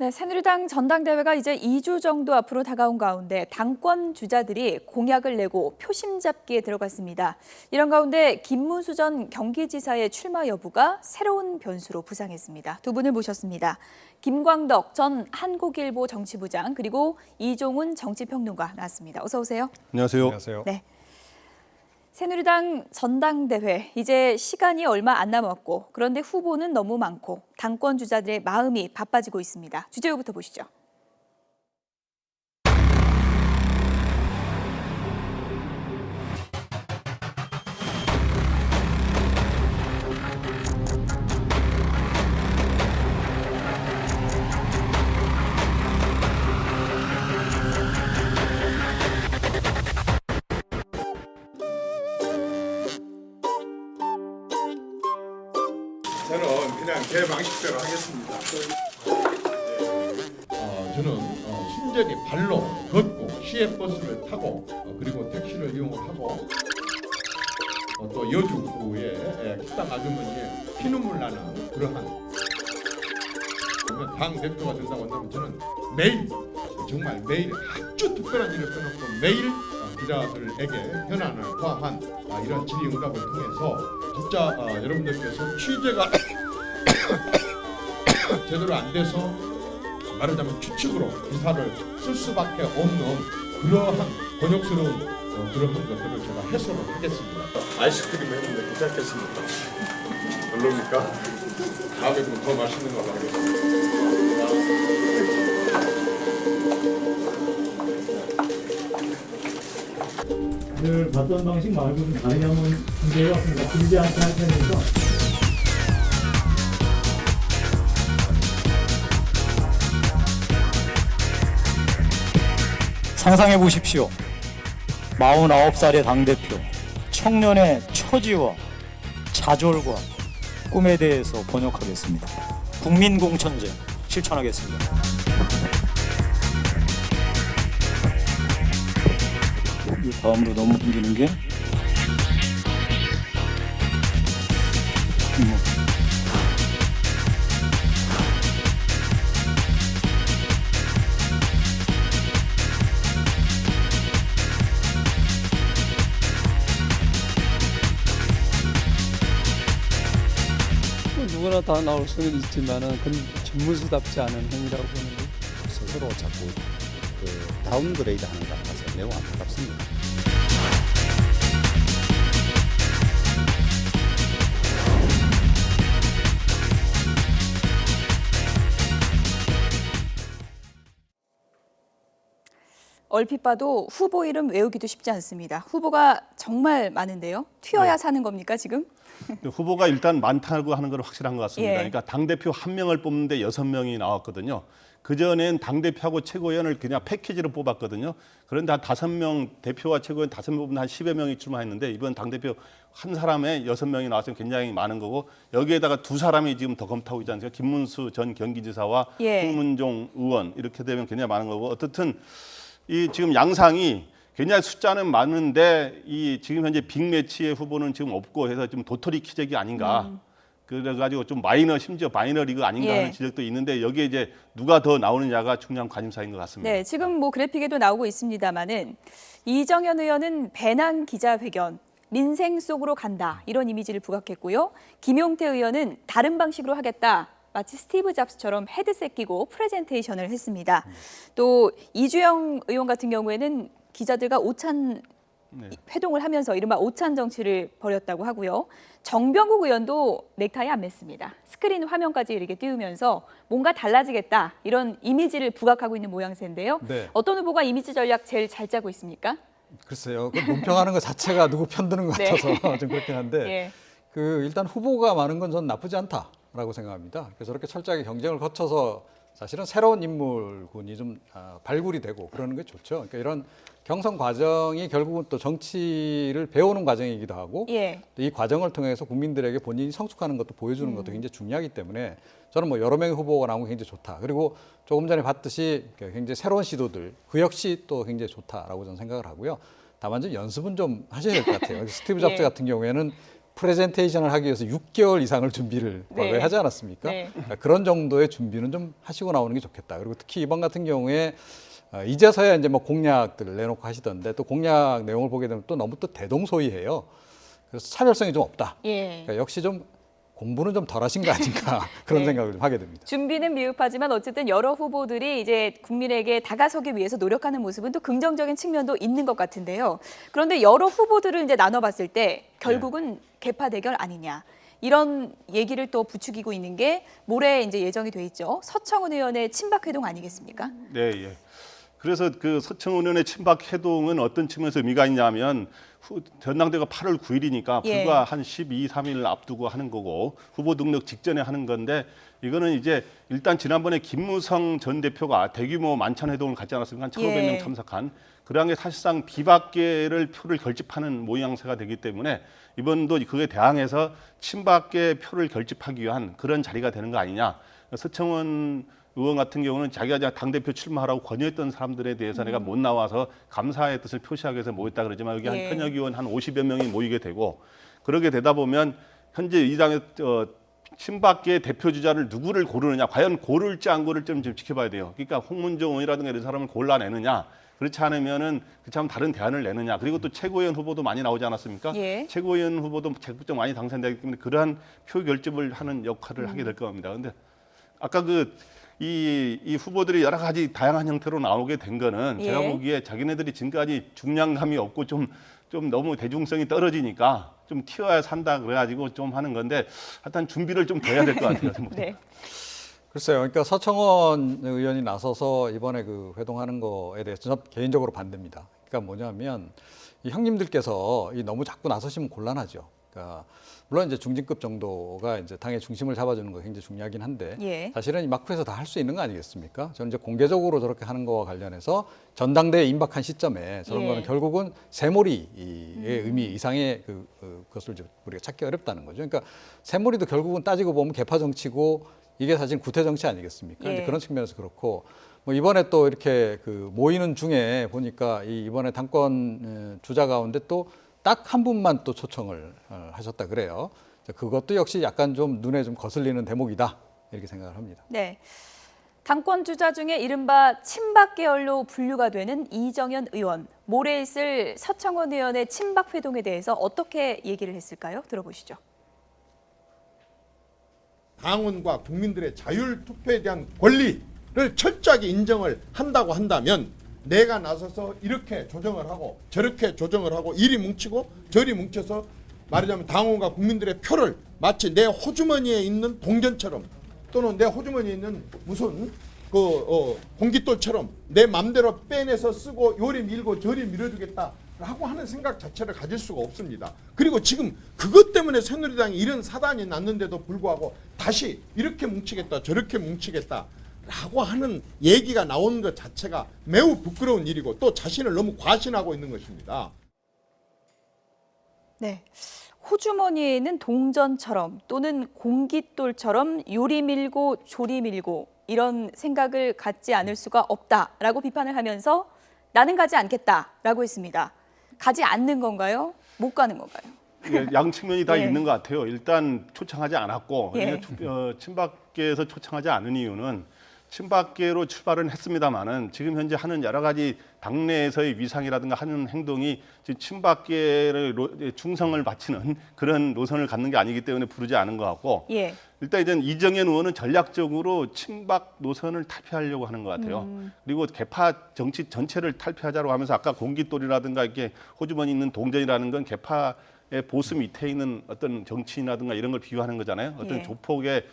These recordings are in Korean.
네, 새누리당 전당대회가 이제 2주 정도 앞으로 다가온 가운데 당권 주자들이 공약을 내고 표심 잡기에 들어갔습니다. 이런 가운데 김문수 전 경기지사의 출마 여부가 새로운 변수로 부상했습니다. 두 분을 모셨습니다. 김광덕 전 한국일보 정치부장 그리고 이종훈 정치평론가 나왔습니다. 어서 오세요. 안녕하세요. 안녕하세요. 네. 새누리당 전당대회 이제 시간이 얼마 안 남았고 그런데 후보는 너무 많고 당권 주자들의 마음이 바빠지고 있습니다. 주제부터 보시죠. 저는 그냥 제 방식대로 하겠습니다. 저는 순전히 발로 걷고 시외버스를 타고 그리고 택시를 이용하고 또 여주구에 식당 아주머니의 피눈물 나는 그러한 당 대표가 된다고 한다면 저는 매일 정말 매일 아주 특별한 일을 빼놓고 매일 기자들에게 현안을 포함한 이런 질의응답을 통해서 진짜 여러분들께서 취재가 제대로 안 돼서 말하자면 추측으로 기사를 쓸 수밖에 없는 그러한 곤욕스러운 그러한 것들을 제가 해소를 하겠습니다. 아이스크림 했는데 괜찮겠습니까? 별로입니까? 다음에 더 맛있는 걸로 하겠습니다. 늘 봤던 방식 말고 좀 다르게 한번 준비해봤습니다. 길지 않게 할 테니까. 상상해 보십시오. 49살의 당대표, 청년의 처지와 자졸과 꿈에 대해서 번역하겠습니다. 국민공천제 실천하겠습니다. 이 다음으로 넘기는 게 누구나 다 나올 수는 있지만은 그건 전문수답지 않은 행위라고 보는데 스스로 자꾸 다운그레이드 하는 것 같아서 매우 안타깝습니다. 얼핏 봐도 후보 이름 외우기도 쉽지 않습니다. 후보가 정말 많은데요. 튀어야 네. 사는 겁니까 지금? 후보가 일단 많다고 하는 건 확실한 것 같습니다. 예. 그러니까 당대표 한 명을 뽑는데 6명이 나왔거든요. 그전엔 당대표하고 최고위원을 그냥 패키지로 뽑았거든요. 그런데 한 5명 대표와 최고위원 5명 뽑는 한 10여 명이 출마했는데 이번 당대표 한 사람에 6명이 나왔으면 굉장히 많은 거고 여기에다가 두 사람이 지금 더 검토하고 있지 않습니까? 김문수 전 경기지사와 예. 홍문종 의원 이렇게 되면 굉장히 많은 거고 어떻든 이 지금 양상이 굉장히 숫자는 많은데 이 지금 현재 빅매치의 후보는 지금 없고 해서 좀 도토리 키재기 아닌가. 그래가지고 좀 심지어 마이너 리그 아닌가 예. 하는 지적도 있는데 여기에 이제 누가 더 나오느냐가 중요한 관심사인 것 같습니다. 네, 지금 뭐 그래픽에도 나오고 있습니다만은 이정현 의원은 배낭 기자회견, 민생 속으로 간다 이런 이미지를 부각했고요. 김용태 의원은 다른 방식으로 하겠다. 마치 스티브 잡스처럼 헤드셋 끼고 프레젠테이션을 했습니다. 또 이주영 의원 같은 경우에는 기자들과 오찬 회동을 하면서 이른바 오찬 정치를 벌였다고 하고요. 정병국 의원도 넥타이 안 맸습니다. 스크린 화면까지 이렇게 띄우면서 뭔가 달라지겠다 이런 이미지를 부각하고 있는 모양새인데요. 네. 어떤 후보가 이미지 전략 제일 잘 짜고 있습니까? 글쎄요. 그 논평하는 것 자체가 누구 편드는 것 네. 같아서 좀 그렇긴 한데 예. 일단 후보가 많은 건 전 나쁘지 않다라고 생각합니다. 그래서 저렇게 철저하게 경쟁을 거쳐서 사실은 새로운 인물군이 좀 발굴이 되고 그러는 게 좋죠. 그러니까 이런 경선 과정이 결국은 또 정치를 배우는 과정이기도 하고 예. 또 이 과정을 통해서 국민들에게 본인이 성숙하는 것도 보여주는 것도 굉장히 중요하기 때문에 저는 뭐 여러 명의 후보가 나온 게 굉장히 좋다. 그리고 조금 전에 봤듯이 굉장히 새로운 시도들 그 역시 또 굉장히 좋다라고 저는 생각을 하고요. 다만 좀 연습은 좀 하셔야 될 것 같아요. 스티브 잡스 예. 같은 경우에는 프레젠테이션을 하기 위해서 6개월 이상을 준비를 네. 과거에 하지 않았습니까? 네. 그러니까 그런 정도의 준비는 좀 하시고 나오는 게 좋겠다. 그리고 특히 이번 같은 경우에 이제서야 이제 뭐 공약들을 내놓고 하시던데 또 공약 내용을 보게 되면 또 너무 또 대동소이해요. 그래서 차별성이 좀 없다. 예. 그러니까 역시 좀 공부는 좀 덜 하신 거 아닌가 그런 네. 생각을 좀 하게 됩니다. 준비는 미흡하지만 어쨌든 여러 후보들이 이제 국민에게 다가서기 위해서 노력하는 모습은 또 긍정적인 측면도 있는 것 같은데요. 그런데 여러 후보들을 이제 나눠봤을 때 결국은 개파 대결 아니냐. 이런 얘기를 또 부추기고 있는 게 모레 이제 예정이 돼 있죠. 서청원 의원의 친박 회동 아니겠습니까? 네, 예. 그래서 그 서청원 의원의 친박 회동은 어떤 측면에서 의미가 있냐면 전당대회가 8월 9일이니까 예. 불과 한 12, 3일 앞두고 하는 거고 후보 등록 직전에 하는 건데 이거는 이제 일단 지난번에 김무성 전 대표가 대규모 만찬 회동을 갖지 않았습니까? 한 1,500명 예. 참석한. 그러한 게 사실상 비박계를 표를 결집하는 모양새가 되기 때문에 이번도 그에 대항해서 친박계 표를 결집하기 위한 그런 자리가 되는 거 아니냐. 서청원 의원 같은 경우는 자기가 당대표 출마하라고 권유했던 사람들에 대해서 내가 못 나와서 감사의 뜻을 표시하기 위해서 모였다 그러지만 여기 예. 한 현역 의원 한 50여 명이 모이게 되고 그러게 되다 보면 현재 이 당의 친박계 대표 주자를 누구를 고르느냐 과연 고를지 안 고를지 좀 지켜봐야 돼요. 그러니까 홍문종 의원이라든가 이런 사람을 골라내느냐 그렇지 않으면은 그참 다른 대안을 내느냐 그리고 또 최고위원 후보도 많이 나오지 않았습니까? 예. 최고위원 후보도 적극적 많이 당선되기 때문에 그러한 표 결집을 하는 역할을 하게 될 겁니다. 그런데 아까 이 후보들이 여러 가지 다양한 형태로 나오게 된 거는 예. 제가 보기에 자기네들이 지금까지 중량감이 없고 좀 너무 대중성이 떨어지니까 좀 튀어야 산다 그래가지고 좀 하는 건데 하여튼 준비를 좀 더 해야 될 것 같아요. 네. 글쎄요. 그러니까 서청원 의원이 나서서 이번에 그 회동하는 거에 대해서 저는 개인적으로 반대입니다. 그러니까 뭐냐면 이 형님들께서 너무 자꾸 나서시면 곤란하죠. 그러니까 물론 이제 중진급 정도가 이제 당의 중심을 잡아주는 거 굉장히 중요하긴 한데 예. 사실은 이 마크에서 다 할 수 있는 거 아니겠습니까? 저는 이제 공개적으로 저렇게 하는 거와 관련해서 전당대회 임박한 시점에 저런 예. 거는 결국은 새몰이의 의미 이상의 그것을 우리가 찾기 어렵다는 거죠. 그러니까 새몰이도 결국은 따지고 보면 개파 정치고 이게 사실 구태 정치 아니겠습니까? 예. 이제 그런 측면에서 그렇고 뭐 이번에 또 이렇게 그 모이는 중에 보니까 이번에 당권 주자 가운데 또 딱 한 분만 또 초청을 하셨다 그래요. 그것도 역시 약간 좀 눈에 좀 거슬리는 대목이다 이렇게 생각을 합니다. 네. 당권 주자 중에 이른바 친박 계열로 분류가 되는 이정현 의원. 모레 있을 서청원 의원의 친박 회동에 대해서 어떻게 얘기를 했을까요? 들어보시죠. 당원과 국민들의 자율 투표에 대한 권리를 철저하게 인정을 한다고 한다면 내가 나서서 이렇게 조정을 하고 저렇게 조정을 하고 이리 뭉치고 저리 뭉쳐서 말하자면 당원과 국민들의 표를 마치 내 호주머니에 있는 동전처럼 또는 내 호주머니에 있는 무슨 공깃돌처럼 내 맘대로 빼내서 쓰고 요리 밀고 저리 밀어주겠다라고 하는 생각 자체를 가질 수가 없습니다. 그리고 지금 그것 때문에 새누리당이 이런 사단이 났는데도 불구하고 다시 이렇게 뭉치겠다 저렇게 뭉치겠다 라고 하는 얘기가 나오는 것 자체가 매우 부끄러운 일이고 또 자신을 너무 과신하고 있는 것입니다. 네. 호주머니에 있는 동전처럼 또는 공깃돌처럼 요리 밀고 조리 밀고 이런 생각을 갖지 않을 수가 없다라고 비판을 하면서 나는 가지 않겠다라고 했습니다. 가지 않는 건가요? 못 가는 건가요? 예, 양 측면이 다 예. 있는 것 같아요. 일단 초청하지 않았고 예. 친박계에서 초청하지 않은 이유는 친박계로 출발은 했습니다마는 지금 현재 하는 여러 가지 당내에서의 위상이라든가 하는 행동이 지금 친박계를 충성을 바치는 그런 노선을 갖는 게 아니기 때문에 부르지 않은 것 같고 예. 일단 이제 이정현 의원은 전략적으로 친박 노선을 탈피하려고 하는 것 같아요. 그리고 개파 정치 전체를 탈피하자고 하면서 아까 공깃돌이라든가 이렇게 호주머니 있는 동전이라는 건 개파의 보수 밑에 있는 어떤 정치인이라든가 이런 걸 비유하는 거잖아요. 어떤 예. 조폭의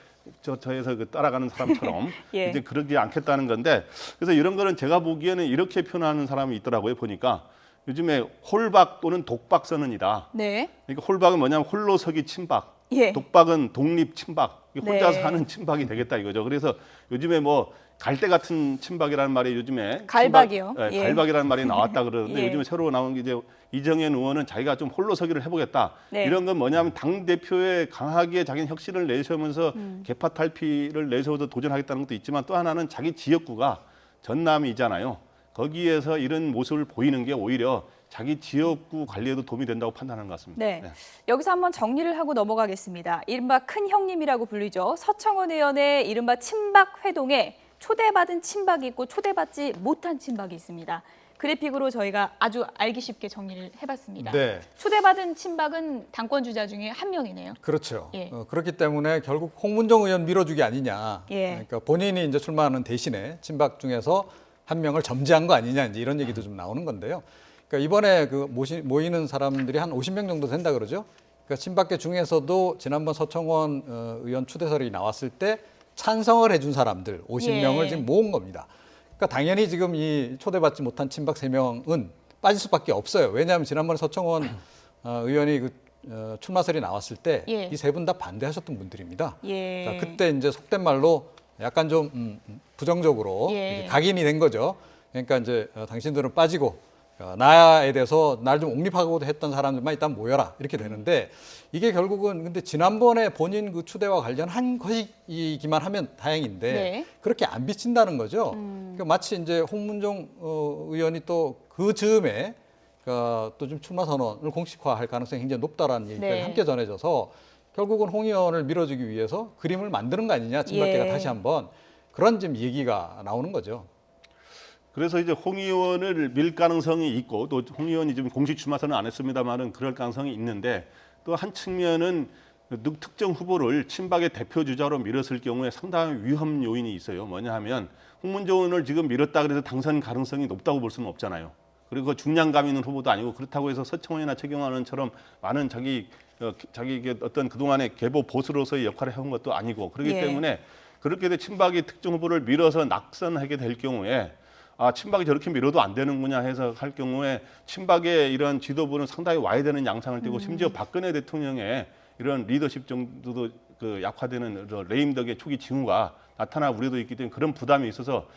저에서 따라가는 사람처럼 예. 이제 그러지 않겠다는 건데 그래서 이런 거는 제가 보기에는 이렇게 표현하는 사람이 있더라고요. 보니까 요즘에 홀박 또는 독박 선언이다. 네. 그러니까 홀박은 뭐냐면 홀로서기 친박, 예. 독박은 독립 친박, 혼자서 네. 하는 친박이 되겠다 이거죠. 그래서 요즘에 뭐 갈대 같은 친박이라는 말이 요즘에 갈박이요. 친박, 예. 갈박이라는 말이 나왔다 그러는데 예. 요즘에 새로 나온 게 이제 이정현 의원은 자기가 좀 홀로서기를 해보겠다. 네. 이런 건 뭐냐면 당 대표에 강하게 자기는 혁신을 내세우면서 개파 탈피를 내세워서 도전하겠다는 것도 있지만 또 하나는 자기 지역구가 전남이잖아요. 거기에서 이런 모습을 보이는 게 오히려 자기 지역구 관리에도 도움이 된다고 판단하는 것 같습니다. 네. 여기서 한번 정리를 하고 넘어가겠습니다. 이른바 큰 형님이라고 불리죠. 서청원 의원의 이른바 친박 회동에 초대받은 친박이 있고 초대받지 못한 친박이 있습니다. 그래픽으로 저희가 아주 알기 쉽게 정리를 해봤습니다. 네. 초대받은 친박은 당권 주자 중에 한 명이네요. 그렇죠. 예. 그렇기 때문에 결국 홍문종 의원 밀어주기 아니냐. 예. 그러니까 본인이 이제 출마하는 대신에 친박 중에서 한 명을 점지한 거 아니냐 이제 이런 얘기도 좀 나오는 건데요. 그러니까 이번에 그 모이는 사람들이 한 50명 정도 된다 그러죠. 그러니까 친박계 중에서도 지난번 서청원 의원 추대설이 나왔을 때 찬성을 해준 사람들 50명을 예. 지금 모은 겁니다. 그러니까 당연히 지금 이 초대받지 못한 친박 3명은 빠질 수밖에 없어요. 왜냐하면 지난번에 서청원 의원이 그 출마설이 나왔을 때 이 예. 세 분 다 반대하셨던 분들입니다. 예. 그러니까 그때 이제 속된 말로 약간 좀 부정적으로 예. 이렇게 각인이 된 거죠. 그러니까 이제 당신들은 빠지고 나에 대해서 날 좀 옹립하고도 했던 사람들만 일단 모여라 이렇게 되는데 이게 결국은 근데 지난번에 본인 그 추대와 관련한 것이기만 하면 다행인데 네. 그렇게 안 비친다는 거죠. 그러니까 마치 이제 홍문종 의원이 또 그 즈음에 또 좀 출마 선언을 공식화할 가능성이 굉장히 높다라는 얘기까지 네. 함께 전해져서 결국은 홍 의원을 밀어주기 위해서 그림을 만드는 거 아니냐 친박계가 예. 다시 한번 그런 지금 얘기가 나오는 거죠. 그래서 이제 홍 의원을 밀 가능성이 있고 또 홍 의원이 지금 공식 출마선은 안 했습니다만은 그럴 가능성이 있는데 또 한 측면은 특정 후보를 친박의 대표 주자로 밀었을 경우에 상당히 위험 요인이 있어요. 뭐냐 하면 홍문종 의원을 지금 밀었다 그래서 당선 가능성이 높다고 볼 수는 없잖아요. 그리고 그 중량감 있는 후보도 아니고 그렇다고 해서 서청원이나 최경환 의원처럼 많은 자기 어떤 그동안의 계보 보수로서의 역할을 해온 것도 아니고 그렇기 예. 때문에 그렇게 돼 친박이 특정 후보를 밀어서 낙선하게 될 경우에 친박이 저렇게 밀어도 안 되는구나 해서 할 경우에 친박의 이런 지도부는 상당히 와야 되는 양상을 띠고 심지어 박근혜 대통령의 이런 리더십 정도도 그 약화되는 레임덕의 초기 징후가 나타날 우려도 있기 때문에 그런 부담이 있어서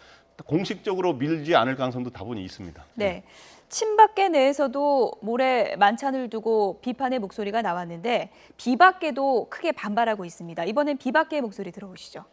공식적으로 밀지 않을 가능성도 다분히 있습니다. 네. 친박계 내에서도 모레 만찬을 두고 비판의 목소리가 나왔는데 비박계도 크게 반발하고 있습니다. 이번엔 비박계의 목소리 들어보시죠.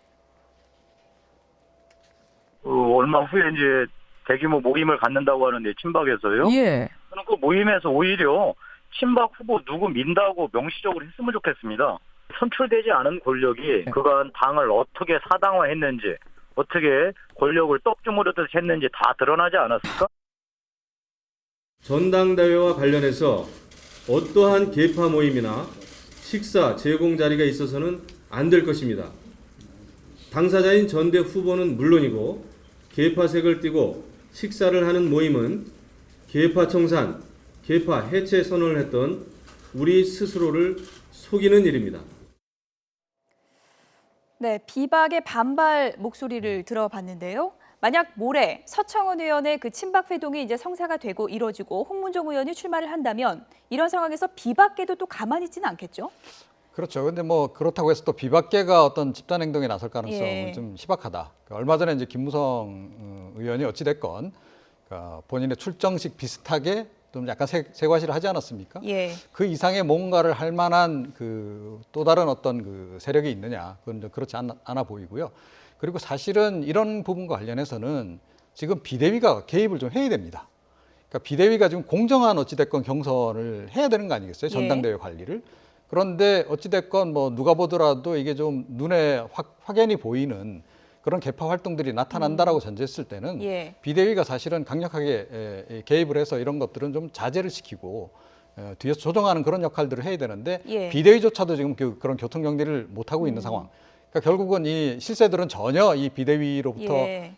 얼마 후에 이제 대규모 모임을 갖는다고 하는데 친박에서요. 예. 저는 그 모임에서 오히려 친박 후보 누구 민다고 명시적으로 했으면 좋겠습니다. 선출되지 않은 권력이 그간 당을 어떻게 사당화했는지 어떻게 권력을 떡주무르듯 했는지 다 드러나지 않았을까? 전당대회와 관련해서 어떠한 계파 모임이나 식사 제공 자리가 있어서는 안 될 것입니다. 당사자인 전대 후보는 물론이고 계파색을 띠고 식사를 하는 모임은 계파 청산, 계파 해체 선언을 했던 우리 스스로를 속이는 일입니다. 네, 비박의 반발 목소리를 들어봤는데요. 만약 모레 서청원 의원의 그 친박 회동이 이제 성사가 되고 이뤄지고 홍문종 의원이 출마를 한다면 이런 상황에서 비박계도 또 가만히 있지는 않겠죠? 그렇죠. 근데 뭐 그렇다고 해서 또 비박계가 어떤 집단 행동에 나설 가능성은 예. 좀 희박하다. 그러니까 얼마 전에 이제 김무성 의원이 어찌 됐건 그러니까 본인의 출정식 비슷하게 좀 약간 세과시를 하지 않았습니까? 예. 그 이상의 뭔가를 할 만한 그 또 다른 어떤 그 세력이 있느냐? 그건 좀 그렇지 않아 보이고요. 그리고 사실은 이런 부분과 관련해서는 지금 비대위가 개입을 좀 해야 됩니다. 그러니까 비대위가 지금 공정한 어찌됐건 경선을 해야 되는 거 아니겠어요? 전당대회 관리를. 그런데 어찌됐건 뭐 누가 보더라도 이게 좀 눈에 확연히 보이는 그런 개파 활동들이 나타난다라고 전제했을 때는 예. 비대위가 사실은 강력하게 개입을 해서 이런 것들은 좀 자제를 시키고 뒤에서 조정하는 그런 역할들을 해야 되는데 예. 비대위조차도 지금 그런 교통 정리를 못 하고 있는 상황. 그러니까 결국은 이 실세들은 전혀 이 비대위로부터 예.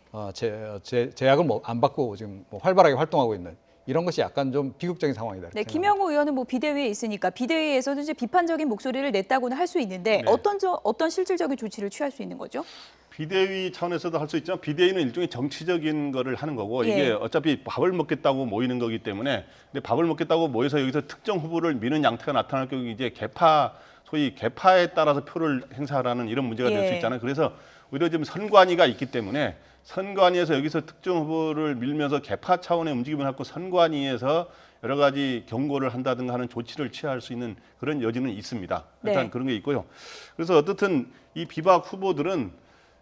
제약을 안 받고 지금 뭐 활발하게 활동하고 있는 이런 것이 약간 좀 비극적인 상황이다. 네, 김영호 의원은 뭐 비대위에 있으니까 비대위에서도 이제 비판적인 목소리를 냈다고는 할 수 있는데 네. 어떤 실질적인 조치를 취할 수 있는 거죠? 비대위 차원에서도 할 수 있지만 비대위는 일종의 정치적인 거를 하는 거고 예. 이게 어차피 밥을 먹겠다고 모이는 거기 때문에 근데 밥을 먹겠다고 모여서 여기서 특정 후보를 미는 양태가 나타날 경우 이제 소위 개파에 따라서 표를 행사하라는 이런 문제가 될 수 예. 있잖아요. 그래서 오히려 지금 선관위가 있기 때문에 선관위에서 여기서 특정 후보를 밀면서 개파 차원의 움직임을 하고 선관위에서 여러 가지 경고를 한다든가 하는 조치를 취할 수 있는 그런 여지는 있습니다. 일단 네. 그런 게 있고요. 그래서 어떻든 이 비박 후보들은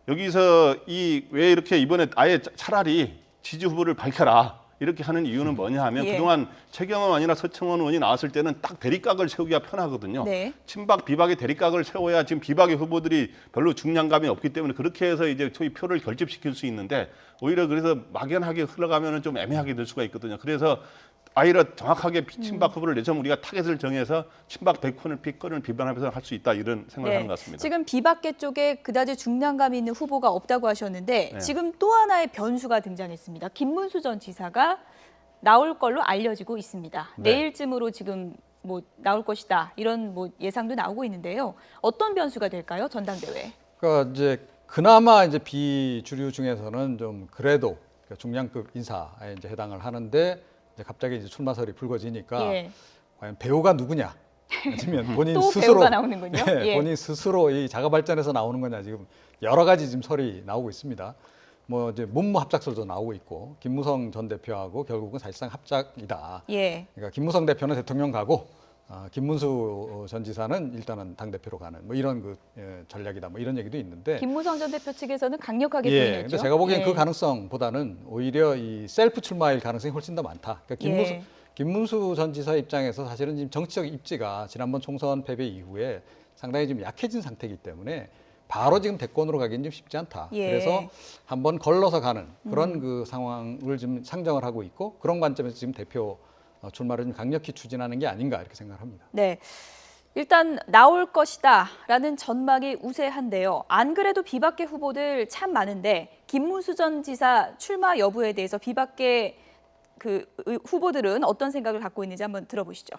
여기서 왜 이렇게 이번에 아예 차라리 지지 후보를 밝혀라. 이렇게 하는 이유는 뭐냐 하면 예. 그동안 최경원 의원이나 서청원 의원이 나왔을 때는 딱 대립각을 세우기가 편하거든요. 네. 친박 비박의 대립각을 세워야 지금 비박의 후보들이 별로 중량감이 없기 때문에 그렇게 해서 이제 소위 표를 결집시킬 수 있는데 오히려 그래서 막연하게 흘러가면은 좀 애매하게 될 수가 있거든요. 그래서 아이러 정확하게 친박 후보를 내자면 우리가 타겟을 정해서 친박 100%를 피권을 비반하면서 할 수 있다 이런 생각을 하는 것 같습니다. 지금 비박계 쪽에 그다지 중량감이 있는 후보가 없다고 하셨는데 네. 지금 또 하나의 변수가 등장했습니다. 김문수 전 지사가 나올 걸로 알려지고 있습니다. 네. 내일쯤으로 지금 뭐 나올 것이다 이런 뭐 예상도 나오고 있는데요. 어떤 변수가 될까요? 전당대회. 그러니까 이제 그나마 이제 비주류 중에서는 좀 그래도 중량급 인사에 이제 해당을 하는데 이제 갑자기 이제 출마설이 불거지니까 예. 과연 배우가 누구냐? 아니면 본인 또 스스로 배우가 나오는군요. 네, 예. 본인 스스로 이 자가 발전해서 나오는 거냐 지금 여러 가지 지금 설이 나오고 있습니다. 뭐 이제 문무 합작설도 나오고 있고 김무성 전 대표하고 결국은 사실상 합작이다. 예. 그러니까 김무성 대표는 대통령 가고 김문수 전 지사는 일단은 당 대표로 가는 뭐 이런 그 전략이다. 뭐 이런 얘기도 있는데. 김무성 전 대표 측에서는 강력하게 예. 부인했죠. 근데 제가 보기엔 예. 그 가능성보다는 오히려 이 셀프 출마일 가능성이 훨씬 더 많다. 그러니까 김문수 전 지사 입장에서 사실은 지금 정치적 입지가 지난번 총선 패배 이후에 상당히 좀 약해진 상태이기 때문에 바로 지금 대권으로 가기는 좀 쉽지 않다. 예. 그래서 한번 걸러서 가는 그런 그 상황을 지금 상정을 하고 있고 그런 관점에서 지금 대표 출마를 좀 강력히 추진하는 게 아닌가 이렇게 생각합니다. 네. 일단 나올 것이다라는 전망이 우세한데요. 안 그래도 비박계 후보들 참 많은데 김문수 전 지사 출마 여부에 대해서 비박계 그 후보들은 어떤 생각을 갖고 있는지 한번 들어보시죠.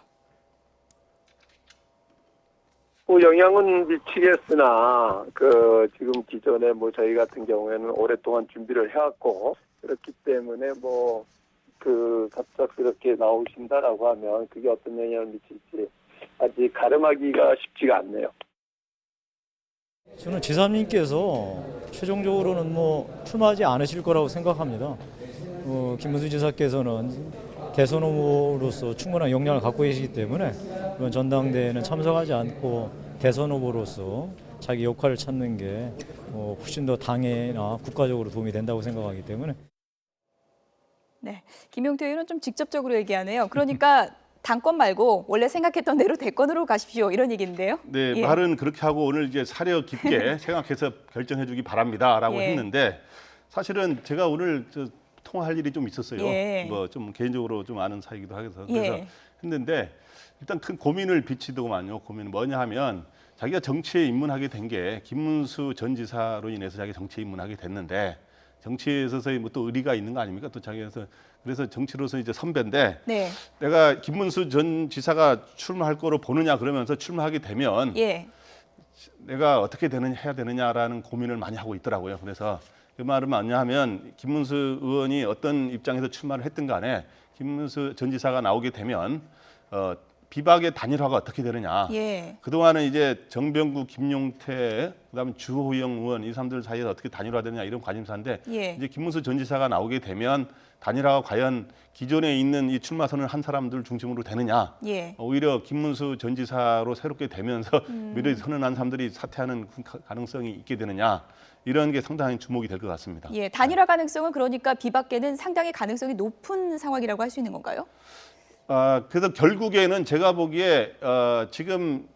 영향은 미치겠으나 지금 기존에 뭐 저희 같은 경우에는 오랫동안 준비를 해왔고 그렇기 때문에 갑작스럽게 나오신다라고 하면 그게 어떤 영향을 미칠지 아직 가름하기가 쉽지가 않네요. 저는 지사님께서 최종적으로는 뭐 출마하지 않으실 거라고 생각합니다. 김문수 지사께서는 대선 후보로서 충분한 역량을 갖고 계시기 때문에 이번 전당대회는 참석하지 않고 대선 후보로서 자기 역할을 찾는 게 훨씬 더 당에나 국가적으로 도움이 된다고 생각하기 때문에. 네, 김용태 의원은 좀 직접적으로 얘기하네요. 그러니까 당권 말고 원래 생각했던 대로 대권으로 가십시오 이런 얘기인데요. 네, 예. 말은 그렇게 하고 오늘 이제 사려 깊게 생각해서 결정해주기 바랍니다라고 예. 했는데 사실은 제가 오늘 통화할 일이 좀 있었어요. 예. 뭐 좀 개인적으로 좀 아는 사이기도 해서 예. 그래서 했는데 일단 큰 고민을 비치더구만요. 고민은 뭐냐 하면 자기가 정치에 입문하게 된 게 김문수 전 지사로 인해서 자기가 정치에 입문하게 됐는데 정치에 있어서 뭐 또 의리가 있는 거 아닙니까? 또 자기에서 그래서 정치로서 이제 선배인데 네. 내가 김문수 전 지사가 출마할 거로 보느냐 그러면서 출마하게 되면 예. 내가 어떻게 해야 되느냐라는 고민을 많이 하고 있더라고요. 그래서 그 말은 뭐냐 하면 김문수 의원이 어떤 입장에서 출마를 했든 간에 김문수 전 지사가 나오게 되면 비박의 단일화가 어떻게 되느냐. 예. 그동안은 이제 정병구, 김용태, 그다음에 주호영 의원 이 사람들 사이에서 어떻게 단일화되느냐 이런 관심사인데 예. 이제 김문수 전 지사가 나오게 되면 단일화가 과연 기존에 있는 이 출마선을 한 사람들 중심으로 되느냐. 예. 오히려 김문수 전 지사로 새롭게 되면서 미래 선언한 사람들이 사퇴하는 가능성이 있게 되느냐. 이런 게 상당히 주목이 될 것 같습니다. 예, 단일화 가능성은 그러니까 비박계는 상당히 가능성이 높은 상황이라고 할 수 있는 건가요? 그래서 결국에는 제가 보기에 지금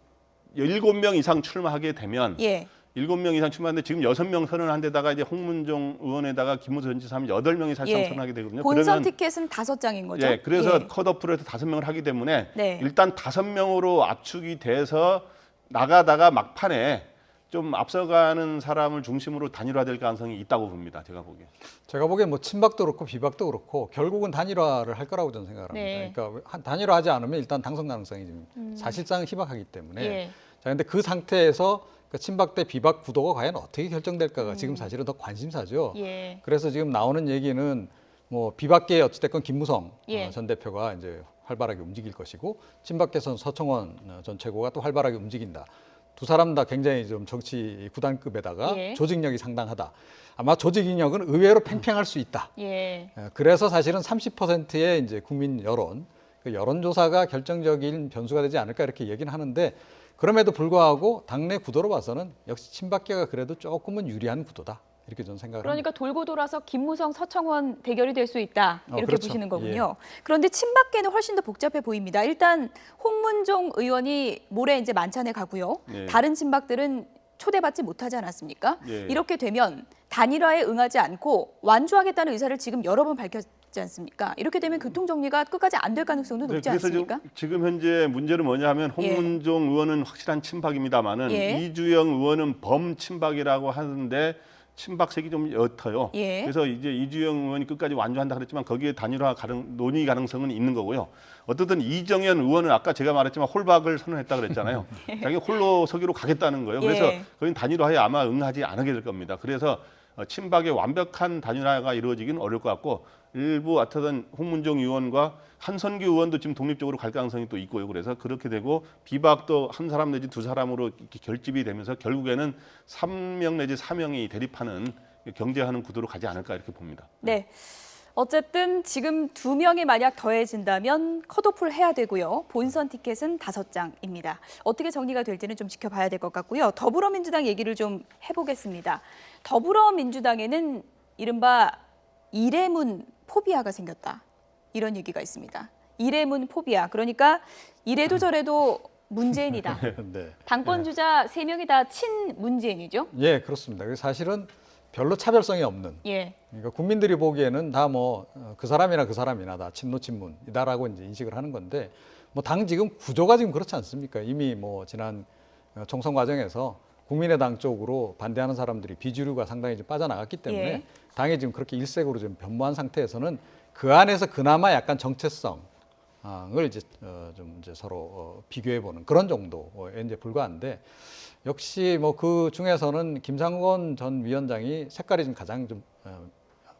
7명 이상 출마하게 되면 예. 7명 이상 출마하는데 지금 6명 선언한 데다가 이제 홍문종 의원에다가 김문수 전 지사 하면 8명이 사실상 예. 선언하게 되거든요. 본선 티켓은 5장인 거죠? 예, 그래서 예. 컷오프로 해서 5명을 하기 때문에 네. 일단 5명으로 압축이 돼서 나가다가 막판에 좀 앞서가는 사람을 중심으로 단일화될 가능성이 있다고 봅니다. 제가 보기에. 제가 보기엔 뭐 친박도 그렇고 비박도 그렇고 결국은 단일화를 할 거라고 저는 생각을 합니다. 네. 그러니까 단일화하지 않으면 일단 당선 가능성이 좀 사실상 희박하기 때문에. 예. 자, 근데 그 상태에서 그 친박 대 비박 구도가 과연 어떻게 결정될까가 지금 사실은 더 관심사죠. 예. 그래서 지금 나오는 얘기는 뭐 비박계 어찌됐건 김무성 예. 전 대표가 이제 활발하게 움직일 것이고 친박계선 서청원 전 최고가 또 활발하게 움직인다. 두 사람 다 굉장히 좀 정치 구단급에다가 예. 조직력이 상당하다. 아마 조직력은 의외로 팽팽할 수 있다. 예. 그래서 사실은 30%의 이제 국민 여론, 그 여론조사가 결정적인 변수가 되지 않을까 이렇게 얘기는 하는데 그럼에도 불구하고 당내 구도로 봐서는 역시 친박계가 그래도 조금은 유리한 구도다. 이렇게 저는 생각을 그러니까 돌고 돌아서 김무성, 서청원 대결이 될 수 있다 이렇게 그렇죠. 보시는 거군요. 그런데 친박계는 훨씬 더 복잡해 보입니다. 일단 홍문종 의원이 모레 이제 만찬에 가고요. 네. 다른 친박들은 초대받지 못하지 않았습니까? 예. 이렇게 되면 단일화에 응하지 않고 완주하겠다는 의사를 지금 여러 번 밝혔지 않습니까? 이렇게 되면 교통정리가 끝까지 안 될 가능성도 높지 그래서 않습니까? 지금 현재 문제는 뭐냐면 홍문종 의원은 확실한 친박입니다만은 예. 이주영 의원은 범친박이라고 하는데 친박색이 좀 옅어요. 예. 그래서 이제 이주영 의원이 끝까지 완주한다 그랬지만 거기에 단일화 논의 가능성은 있는 거고요. 어떻든 이정현 의원은 아까 제가 말했지만 홀박을 선언했다 그랬잖아요. 자기 홀로 서기로 가겠다는 거예요. 그래서 예. 거긴 단일화에 아마 응하지 않게 될 겁니다. 그래서 친박의 완벽한 단일화가 이루어지기는 어려울 것 같고 일부 어쨌든 홍문종 의원과 한선규 의원도 지금 독립적으로 갈 가능성이 또 있고요. 그래서 그렇게 되고 비박도 한 사람 내지 두 사람으로 이렇게 결집이 되면서 결국에는 3명 내지 4명이 대립하는 경제하는 구도로 가지 않을까 이렇게 봅니다. 네. 어쨌든 지금 2명이 만약 더해진다면 컷오프를 해야 되고요. 본선 티켓은 5장입니다. 어떻게 정리가 될지는 좀 지켜봐야 될 것 같고요. 더불어민주당 얘기를 좀 해보겠습니다. 더불어민주당에는 이른바 이레문 포비아가 생겼다. 이런 얘기가 있습니다. 이레문 포비아. 그러니까 이래도 저래도 문재인이다. 네. 당권 주자 3명이 다 친문재인이죠? 예, 그렇습니다. 그래서 사실은 별로 차별성이 없는. 예. 그러니까 국민들이 보기에는 다 뭐 그 사람이나 그 사람이나 다 친노 친문이다라고 이제 인식을 하는 건데 뭐 당 지금 구조가 지금 그렇지 않습니까? 이미 뭐 지난 총선 과정에서 국민의당 쪽으로 반대하는 사람들이 비주류가 상당히 좀 빠져나갔기 때문에 예. 당이 지금 그렇게 일색으로 좀 변모한 상태에서는 그 안에서 그나마 약간 정체성을 이제 좀 이제 서로 비교해 보는 그런 정도에 이제 불과한데. 역시 뭐 그 중에서는 김상곤 전 위원장이 색깔이 좀 가장 좀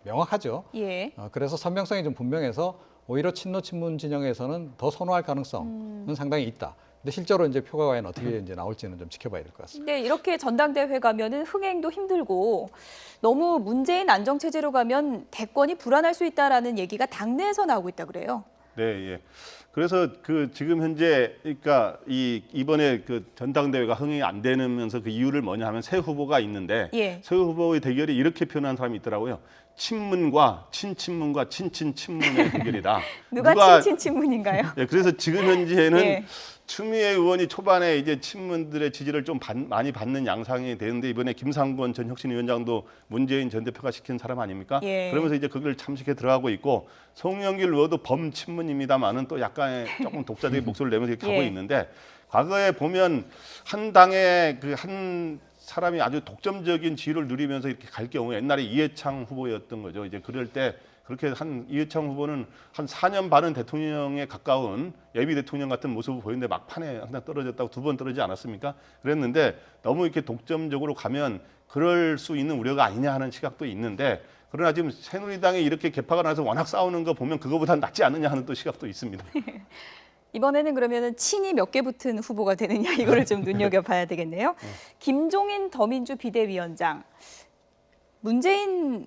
명확하죠. 예. 그래서 선명성이 좀 분명해서 오히려 친노 친문 진영에서는 더 선호할 가능성은 상당히 있다. 근데 실제로 이제 표가 과연 어떻게 이제 나올지는 좀 지켜봐야 될 것 같습니다. 근데 이렇게 전당대회 가면은 흥행도 힘들고 너무 문재인 안정 체제로 가면 대권이 불안할 수 있다라는 얘기가 당내에서 나오고 있다 그래요. 네, 예. 그래서 그 지금 현재 그러니까 이번에 그 전당대회가 흥행이 안 되면서 그 이유를 뭐냐 하면 새 후보가 있는데 예. 새 후보의 대결이 이렇게 표현한 사람이 있더라고요. 친문과 친친문과 친친친문의 대결이다. 누가 친친친문인가요? 예, 그래서 지금 현재는 예. 추미애 의원이 초반에 이제 친문들의 지지를 좀 많이 받는 양상이 되는데 이번에 김상곤 전 혁신위원장도 문재인 전 대표가 시킨 사람 아닙니까? 예. 그러면서 이제 그걸 참식해 들어가고 있고 송영길 의원도 범친문입니다만은 또 약간의 조금 독자적인 목소리를 내면서 이렇게 예. 가고 있는데 과거에 보면 한 당의 그 한 사람이 아주 독점적인 지위를 누리면서 이렇게 갈 경우에 옛날에 이해창 후보였던 거죠. 이제 그럴 때 그렇게 한 이해창 후보는 한 4년 반은 대통령에 가까운 예비 대통령 같은 모습을 보였는데 막판에 항상 떨어졌다고 2번 떨어지지 않았습니까? 그랬는데 너무 이렇게 독점적으로 가면 그럴 수 있는 우려가 아니냐 하는 시각도 있는데 그러나 지금 새누리당이 이렇게 개파가 나서 워낙 싸우는 거 보면 그거보다 낫지 않느냐 하는 또 시각도 있습니다. 이번에는 그러면은 친이 몇 개 붙은 후보가 되느냐 이거를 좀 눈여겨봐야 되겠네요. 김종인 더민주 비대위원장, 문재인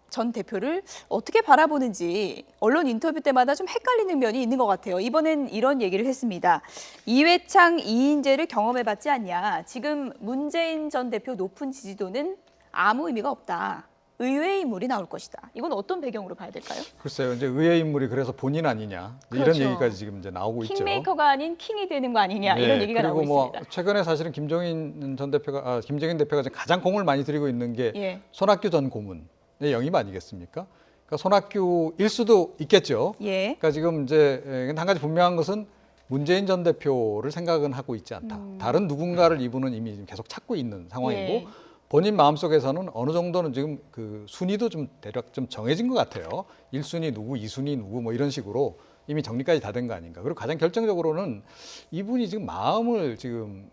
전 대표를 어떻게 바라보는지 언론 인터뷰 때마다 좀 헷갈리는 면이 있는 것 같아요. 이번엔 이런 얘기를 했습니다. 이회창, 이인재를 경험해봤지 않냐. 지금 문재인 전 대표 높은 지지도는 아무 의미가 없다. 의외의 인물이 나올 것이다. 이건 어떤 배경으로 봐야 될까요? 글쎄요, 이제 의회 인물이 그래서 본인 아니냐 그렇죠. 이런 얘기까지 지금 이제 나오고 있죠. 킹메이커가 아닌 킹이 되는 거 아니냐 이런 얘기가 나오고 그리고 뭐 있습니다. 최근에 사실은 김종인 대표가 지금 가장 공을 많이 들이고 있는 게 예. 손학규 전 고문의 영입 아니겠습니까? 그러니까 손학규일 수도 있겠죠. 예. 그러니까 지금 이제 한 가지 분명한 것은 문재인 전 대표를 생각은 하고 있지 않다. 다른 누군가를 이분은 이미 지금 계속 찾고 있는 상황이고. 예. 본인 마음속에서는 어느 정도는 지금 그 순위도 좀 대략 좀 정해진 것 같아요. 1순위 누구, 2순위 누구 뭐 이런 식으로 이미 정리까지 다 된 거 아닌가. 그리고 가장 결정적으로는 이분이 지금 마음이 지금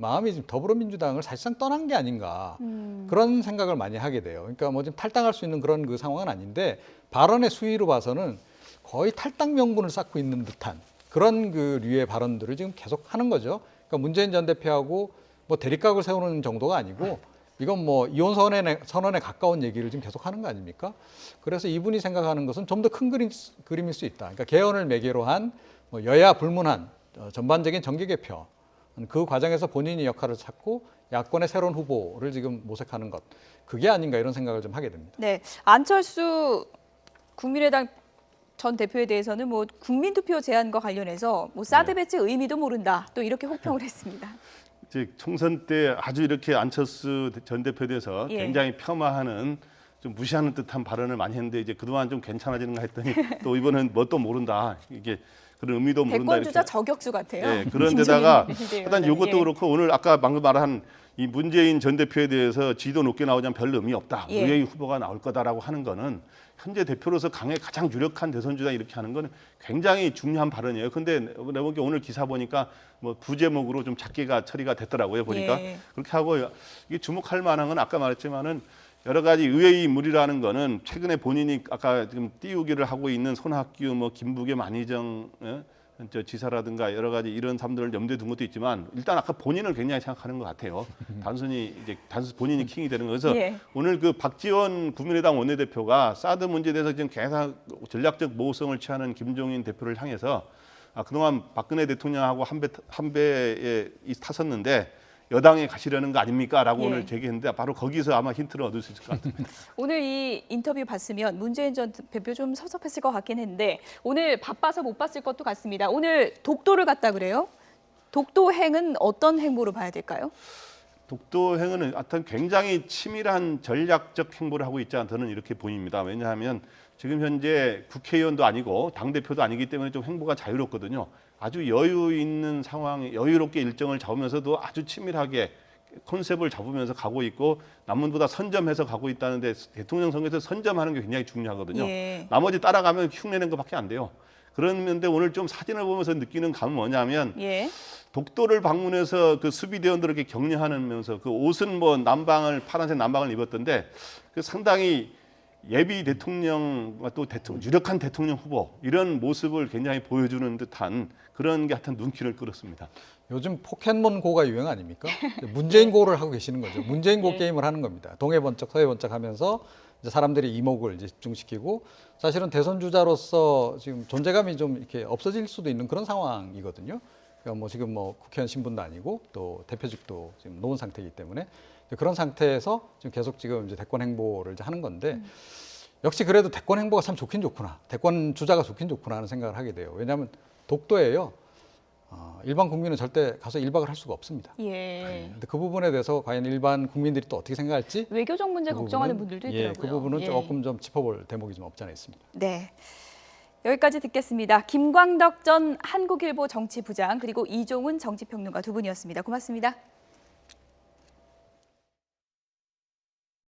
더불어민주당을 사실상 떠난 게 아닌가. 그런 생각을 많이 하게 돼요. 그러니까 뭐 지금 탈당할 수 있는 그런 그 상황은 아닌데 발언의 수위로 봐서는 거의 탈당 명분을 쌓고 있는 듯한 그런 그 류의 발언들을 지금 계속 하는 거죠. 그러니까 문재인 전 대표하고 뭐 대립각을 세우는 정도가 아니고 이건 뭐 이혼 선언에 가까운 얘기를 지금 계속 하는 거 아닙니까? 그래서 이분이 생각하는 것은 좀 더 큰 그림일 수 있다. 그러니까 개헌을 매개로 한 뭐 여야 불문한 전반적인 정계 개편 그 과정에서 본인이 역할을 찾고 야권의 새로운 후보를 지금 모색하는 것, 그게 아닌가 이런 생각을 좀 하게 됩니다. 네, 안철수 국민의당 전 대표에 대해서는 뭐 국민투표 제안과 관련해서 뭐 사드 배치 의미도 모른다 또 이렇게 혹평을 했습니다. 이제 총선 때 아주 이렇게 안철수 전 대표에 대해서 예. 굉장히 폄하하는 좀 무시하는 듯한 발언을 많이 했는데 이제 그동안 좀 괜찮아지는가 했더니 또 이번엔 뭣도 모른다 이게 그런 의미도 모른다 대권 주자 이렇게. 저격수 같아요. 예, 그런데다가 김종인 일단 비대위원장이. 이것도 그렇고 오늘 아까 방금 말한 이 문재인 전 대표에 대해서 지도 높게 나오자면 별 의미 없다. 예. 의외의 후보가 나올 거다라고 하는 거는 현재 대표로서 당의 가장 유력한 대선 주자 이렇게 하는 거는 굉장히 중요한 발언이에요. 근데 내가 보기에 오늘 기사 보니까 뭐 부제목으로 좀 작게가 처리가 됐더라고요. 보니까 예. 그렇게 하고 이게 주목할 만한 건 아까 말했지만은 여러 가지 의외의 인물이라는 거는 최근에 본인이 아까 지금 띄우기를 하고 있는 손학규, 뭐 김부겸, 안희정 저 지사라든가 여러 가지 이런 사람들을 염두에 둔 것도 있지만 일단 아까 본인을 굉장히 생각하는 것 같아요. 단순히 본인이 킹이 되는 거여서 예. 오늘 그 박지원 국민의당 원내대표가 사드 문제에 대해서 지금 계속 전략적 모호성을 취하는 김종인 대표를 향해서 그동안 박근혜 대통령하고 한 배에 탔었는데 여당에 가시려는 거 아닙니까?라고 예. 오늘 제기했는데 바로 거기서 아마 힌트를 얻을 수 있을 것 같습니다. 오늘 이 인터뷰 봤으면 문재인 전 대표 좀 섭섭했을 것 같긴 했는데 오늘 바빠서 못 봤을 것도 같습니다. 오늘 독도를 갔다 그래요? 독도행은 어떤 행보로 봐야 될까요? 독도행은 하여튼 굉장히 치밀한 전략적 행보를 하고 있지 않나 저는 이렇게 보입니다. 왜냐하면 지금 현재 국회의원도 아니고 당대표도 아니기 때문에 좀 행보가 자유롭거든요. 아주 여유 있는 상황에 여유롭게 일정을 잡으면서도 아주 치밀하게 컨셉을 잡으면서 가고 있고 남문보다 선점해서 가고 있다는데 대통령 선거에서 선점하는 게 굉장히 중요하거든요. 예. 나머지 따라가면 흉내내는 것밖에 안 돼요. 그런데 오늘 좀 사진을 보면서 느끼는 감은 뭐냐면 예. 독도를 방문해서 그 수비대원들에게 격려하면서 그 옷은 뭐 파란색 남방을 입었던데 그 상당히 예비 대통령 또 유력한 대통령 후보 이런 모습을 굉장히 보여주는 듯한 그런 게 하여튼 눈길을 끌었습니다. 요즘 포켓몬고가 유행 아닙니까? 문재인고를 하고 계시는 거죠. 문재인고 예. 게임을 하는 겁니다. 동해 번쩍 서해 번쩍 하면서 이제 사람들이 이목을 이제 집중시키고 사실은 대선 주자로서 지금 존재감이 좀 이렇게 없어질 수도 있는 그런 상황이거든요. 그러니까 뭐 지금 뭐 국회의원 신분도 아니고 또 대표직도 지금 놓은 상태이기 때문에 그런 상태에서 지금 계속 지금 이제 대권 행보를 이제 하는 건데 역시 그래도 대권 행보가 참 좋긴 좋구나. 대권 주자가 좋긴 좋구나 하는 생각을 하게 돼요. 왜냐하면 독도예요. 일반 국민은 절대 가서 1박을 할 수가 없습니다. 예. 근데 그 부분에 대해서 과연 일반 국민들이 또 어떻게 생각할지 외교적 문제 그 걱정하는 부분은, 분들도 예, 있더라고요. 그 부분은 예. 조금 좀 짚어볼 대목이 좀 없지 않아 있습니다. 네. 여기까지 듣겠습니다. 김광덕 전 한국일보 정치부장 그리고 이종훈 정치평론가 두 분이었습니다. 고맙습니다.